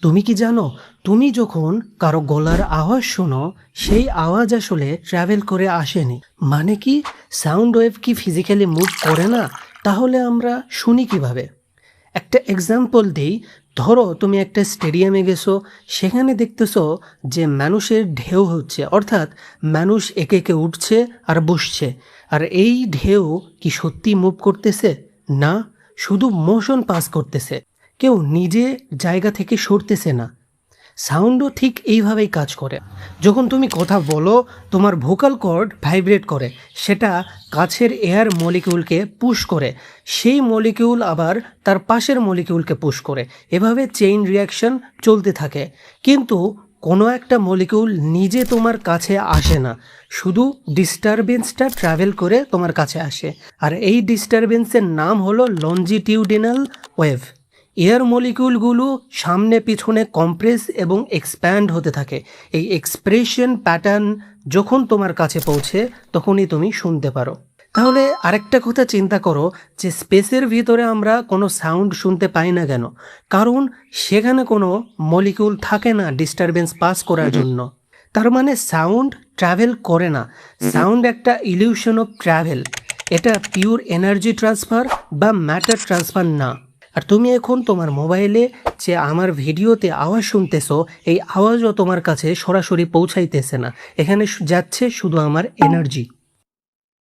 তুমি কি জানো, তুমি যখন কারো গলার আওয়াজ শোনো, সেই আওয়াজ আসলে ট্রাভেল করে আসেনি। মানে কি, সাউন্ড ওয়েভ কি ফিজিক্যালি মুভ করে না? তাহলে আমরা শুনি কিভাবে? একটা এক্সাম্পল দিই। ধরো তুমি একটা স্টেডিয়ামে গেছো, সেখানে দেখতেছো যে মানুষের ঢেউ হচ্ছে, অর্থাৎ মানুষ একে একে উঠছে আর বসছে। আর এই ঢেউ কি সত্যি মুভ করতেছে? না, শুধু মোশন পাস করতেছে। কেউ নিজে জায়গা থেকে সরতেছে না। সাউন্ডও ঠিক এইভাবেই কাজ করে। যখন তুমি কথা বলো, তোমার ভোকাল কর্ড ভাইব্রেট করে, সেটা কাছের এয়ার মলিকিউলকে পুশ করে, সেই মলিকিউল আবার তার পাশের মলিকিউলকে পুশ করে, এভাবে চেইন রিয়াকশন চলতে থাকে। কিন্তু কোনো একটা মলিকিউল নিজে তোমার কাছে আসে না, শুধু ডিস্টারবেন্সটা ট্রাভেল করে তোমার কাছে আসে। আর এই ডিস্টারবেন্সের নাম হলো লঞ্জিটিউডিনাল ওয়েভ। এয়ার মলিকিউলগুলো সামনে পিছনে কম্প্রেস এবং এক্সপ্যান্ড হতে থাকে। এই এক্সপ্রেশন প্যাটার্ন যখন তোমার কাছে পৌঁছে, তখনই তুমি শুনতে পারো। তাহলে আরেকটা কথা চিন্তা করো, যে স্পেসের ভিতরে আমরা কোনো সাউন্ড শুনতে পাই না কেন? কারণ সেখানে কোনো মলিকিউল থাকে না ডিস্টারবেন্স পাস করার জন্য। তার মানে সাউন্ড ট্রাভেল করে না। সাউন্ড একটা ইলিউশন অফ ট্রাভেল। এটা পিওর এনার্জি ট্রান্সফার বা ম্যাটার ট্রান্সফার না। আর তুমি এখন তোমার মোবাইলে যে আমার ভিডিওতে আওয়াজ শুনতেছো, এই আওয়াজও তোমার কাছে সরাসরি পৌঁছাইতেছে না। এখানে যাচ্ছে শুধু আমার এনার্জি।